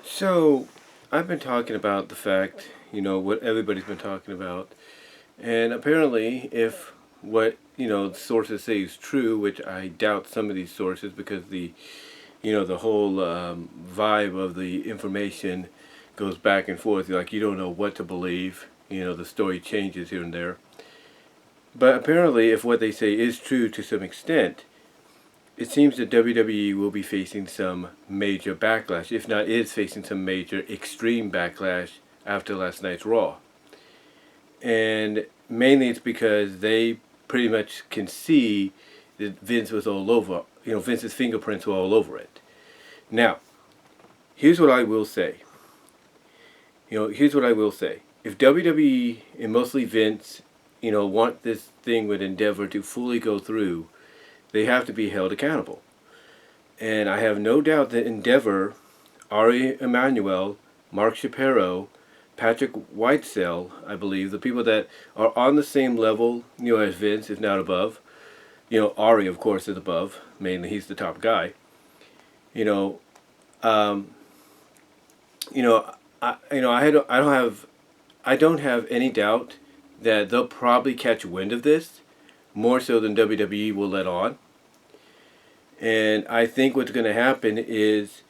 So, I've been talking about the fact, what everybody's been talking about, and apparently, if what, the sources say is true, which I doubt some of these sources because the whole vibe of the information goes back and forth. Like, you don't know what to believe, the story changes here and there. But apparently, if what they say is true to some extent, it seems that WWE will be facing some major backlash, if not is facing some major extreme backlash after last night's Raw. And mainly it's because they pretty much can see that Vince was all over, Vince's fingerprints were all over it. Now, here's what I will say. Here's what I will say. If WWE and mostly Vince, want this thing with Endeavor to fully go through, they have to be held accountable. And I have no doubt that Endeavor, Ari Emanuel, Mark Shapiro, Patrick Whitesell, I believe, the people that are on the same level, as Vince, if not above. Ari, of course, is above. Mainly, he's the top guy. You know, um, I don't have any doubt that they'll probably catch wind of this more so than WWE will let on. And I think what's going to happen is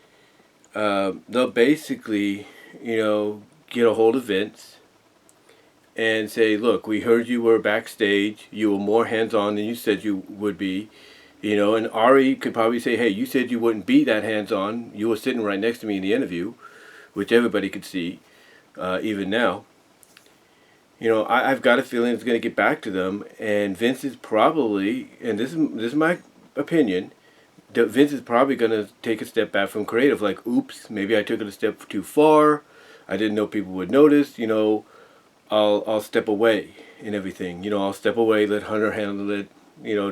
they'll basically, get a hold of Vince and say, look, we heard you were backstage. You were more hands-on than you said you would be. And Ari could probably say, hey, you said you wouldn't be that hands-on. You were sitting right next to me in the interview, which everybody could see, even now. I've got a feeling it's going to get back to them. And Vince is probably, and this is my opinion, Vince is probably going to take a step back from creative. Like, oops, maybe I took it a step too far. I didn't know people would notice. I'll step away and everything. I'll step away, let Hunter handle it.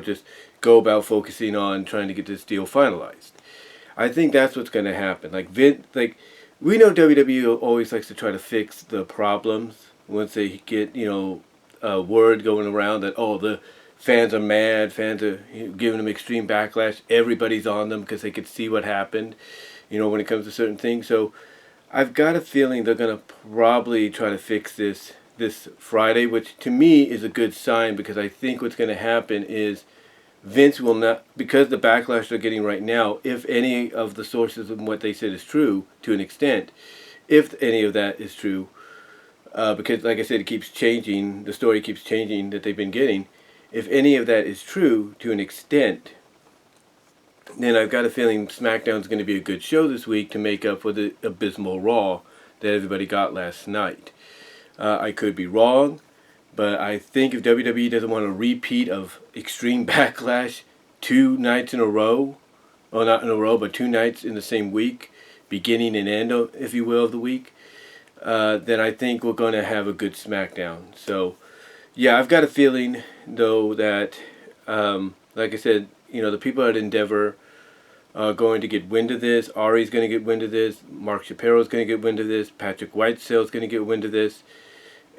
Just go about focusing on trying to get this deal finalized. I think that's what's going to happen. Like Vince, we know WWE always likes to try to fix the problems once they get a word going around that the fans are mad, fans are giving them extreme backlash. Everybody's on them because they could see what happened, when it comes to certain things. So I've got a feeling they're going to probably try to fix this Friday, which to me is a good sign because I think what's going to happen is Vince will not, because the backlash they're getting right now, if any of the sources of what they said is true to an extent, if any of that is true, because like I said, it keeps changing, the story keeps changing that they've been getting. If any of that is true to an extent, then I've got a feeling SmackDown's going to be a good show this week to make up for the abysmal Raw that everybody got last night. I could be wrong, but I think if WWE doesn't want a repeat of extreme backlash 2 nights in a row, well, not in a row, but 2 nights in the same week, beginning and end, if you will, of the week, then I think we're going to have a good SmackDown. So, yeah, I've got a feeling, though, that, like I said, the people at Endeavor are going to get wind of this. Ari's going to get wind of this. Mark Shapiro's going to get wind of this. Patrick Whitesell's going to get wind of this.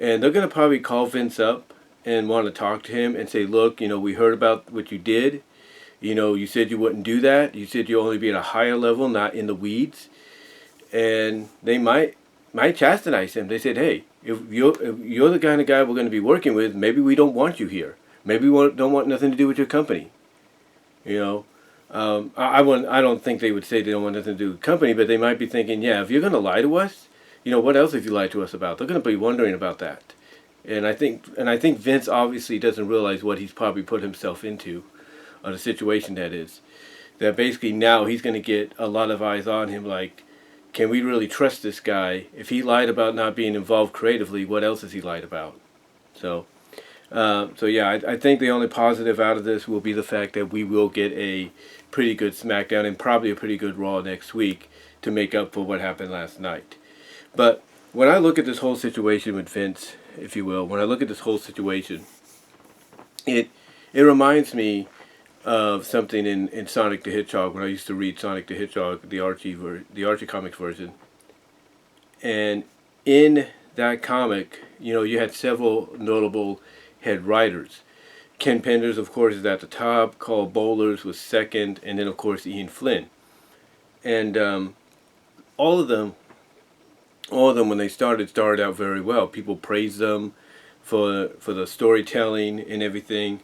And they're going to probably call Vince up and want to talk to him and say, look, we heard about what you did. You said you wouldn't do that. You said you'll only be at a higher level, not in the weeds. And they might chastise him. They said, hey, if you're the kind of guy we're going to be working with, maybe we don't want you here. Maybe we don't want nothing to do with your company. I don't think they would say they don't want nothing to do with the company, but they might be thinking, yeah, if you're going to lie to us, what else have you lied to us about? They're going to be wondering about that. And I think Vince obviously doesn't realize what he's probably put himself into, or the situation that is. That basically now he's going to get a lot of eyes on him, like, can we really trust this guy? If he lied about not being involved creatively, what else has he lied about? So yeah, I think the only positive out of this will be the fact that we will get a pretty good SmackDown and probably a pretty good Raw next week to make up for what happened last night. But when I look at this whole situation with Vince, if you will, when I look at this whole situation, it reminds me of something in Sonic the Hedgehog when I used to read Sonic the Hedgehog, the Archie comics version. And in that comic, you had several notable head writers. Ken Penders, of course, is at the top. Carl Bowlers was second, and then of course Ian Flynn. And all of them all of them when they started out very well. People praised them for the storytelling and everything,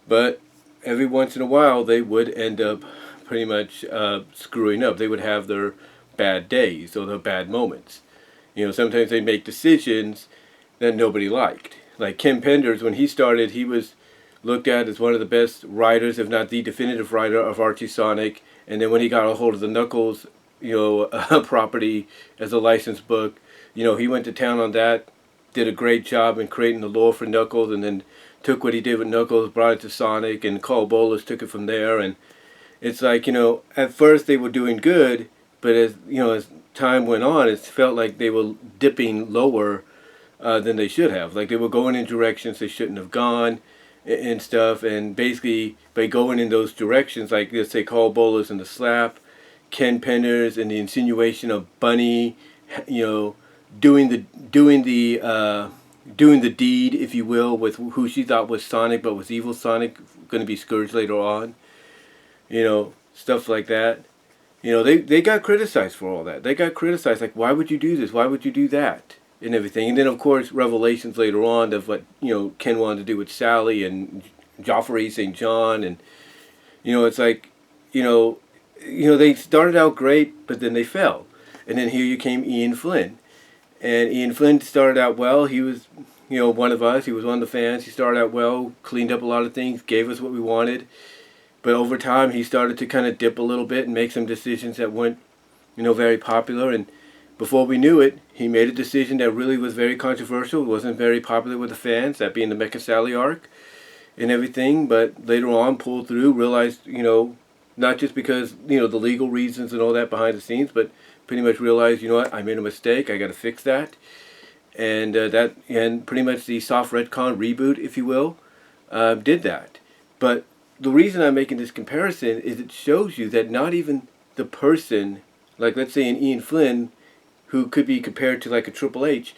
but every once in a while they would end up pretty much screwing up. They would have their bad days or their bad moments. Sometimes they make decisions that nobody liked. Like Ken Penders, when he started, he was looked at as one of the best writers, if not the definitive writer of Archie Sonic. And then when he got a hold of the Knuckles, property as a licensed book, he went to town on that, did a great job in creating the lore for Knuckles, and then took what he did with Knuckles, brought it to Sonic, and Carl Bolas took it from there. And it's like, at first they were doing good, but as time went on, it felt like they were dipping lower than they should have. Like they were going in directions they shouldn't have gone and stuff. And basically, by going in those directions, like let's say Carl Bolas and the slap, Ken Penders and the insinuation of Bunny, doing the deed, if you will, with who she thought was Sonic, but was evil Sonic, going to be Scourge later on. Stuff like that. They got criticized for all that. They got criticized, like, why would you do this? Why would you do that? And everything. And then, of course, revelations later on of what, Ken wanted to do with Sally and Joffrey St. John. And, it's like, they started out great, but then they fell. And then here you came Ian Flynn. And Ian Flynn started out well. He was, one of us. He was one of the fans. He started out well, cleaned up a lot of things, gave us what we wanted. But over time, he started to kind of dip a little bit and make some decisions that weren't, very popular. And before we knew it, he made a decision that really was very controversial. It wasn't very popular with the fans, that being the Mecha Sally arc and everything. But later on, pulled through, realized, not just because, the legal reasons and all that behind the scenes, but pretty much realized, I made a mistake. I got to fix that. And and pretty much the soft retcon reboot, if you will, did that. But the reason I'm making this comparison is it shows you that not even the person, like let's say an Ian Flynn, who could be compared to like a Triple H,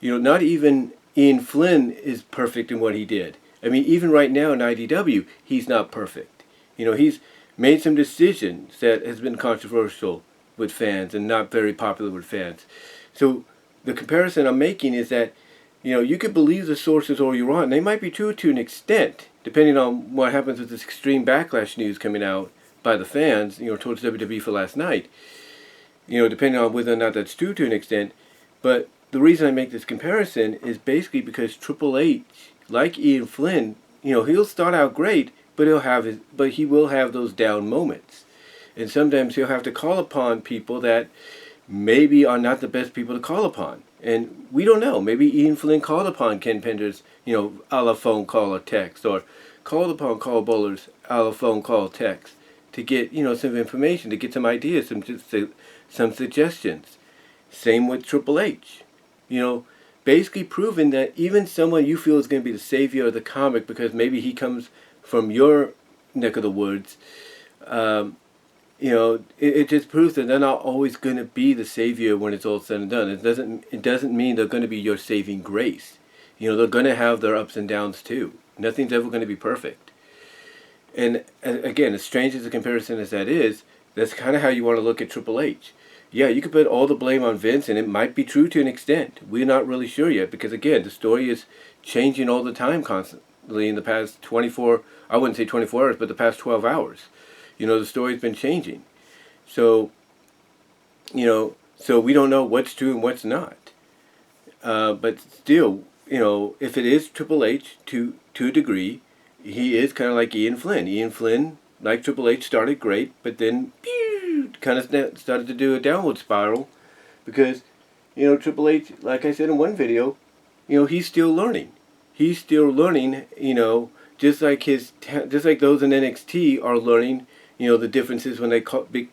not even Ian Flynn is perfect in what he did. I mean, even right now in IDW, he's not perfect. He's made some decisions that has been controversial with fans and not very popular with fans. So the comparison I'm making is that, you could believe the sources all you want, and they might be true to an extent, depending on what happens with this extreme backlash news coming out by the fans, towards WWE for last night. Depending on whether or not that's true to an extent. But the reason I make this comparison is basically because Triple H, like Ian Flynn, he'll start out great, but he will have those down moments. And sometimes he'll have to call upon people that maybe are not the best people to call upon. And we don't know. Maybe Ian Flynn called upon Ken Penders, a la phone call or text, or called upon Carl Bolas a la phone call or text to get, some information, to get some ideas, some suggestions. Same with Triple H. Basically proving that even someone you feel is going to be the savior of the comic because maybe he comes from your neck of the woods, it just proves that they're not always going to be the savior when it's all said and done. It doesn't mean they're going to be your saving grace. They're going to have their ups and downs too. Nothing's ever going to be perfect. And again, as strange as a comparison as that is, that's kind of how you want to look at Triple H. Yeah, you could put all the blame on Vince, and it might be true to an extent. We're not really sure yet because, again, the story is changing all the time constantly in the past 24, I wouldn't say 24 hours, but the past 12 hours. The story's been changing. So, so we don't know what's true and what's not. But still, if it is Triple H to a degree, he is kind of like Ian Flynn. Ian Flynn, like Triple H, started great, but then kind of started to do a downward spiral because, Triple H, like I said in one video, he's still learning. He's still learning, just like those in NXT are learning, the differences when they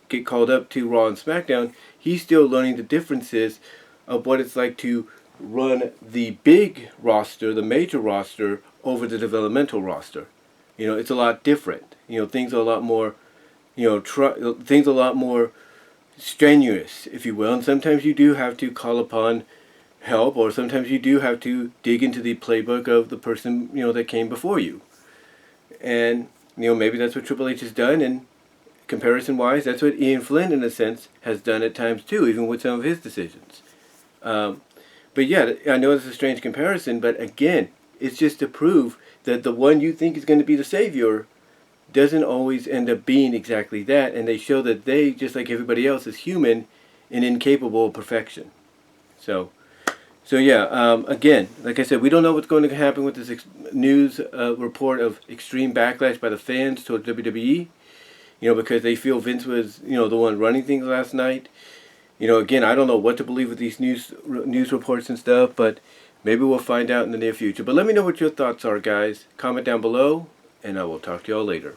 get called up to Raw and SmackDown. He's still learning the differences of what it's like to run the big roster, the major roster, over the developmental roster. It's a lot different. Things are a lot more, things are a lot more strenuous, if you will. And sometimes you do have to call upon help, or sometimes you do have to dig into the playbook of the person, that came before you. And, maybe that's what Triple H has done, and comparison-wise, that's what Ian Flynn, in a sense, has done at times too, even with some of his decisions. But yeah, I know it's a strange comparison, but again, it's just to prove that the one you think is going to be the savior doesn't always end up being exactly that, and they show that they, just like everybody else, is human and incapable of perfection. So, yeah, again, like I said, we don't know what's going to happen with this news report of extreme backlash by the fans towards WWE, because they feel Vince was, the one running things last night. Again, I don't know what to believe with these news reports and stuff, but maybe we'll find out in the near future. But let me know what your thoughts are, guys. Comment down below, and I will talk to y'all later.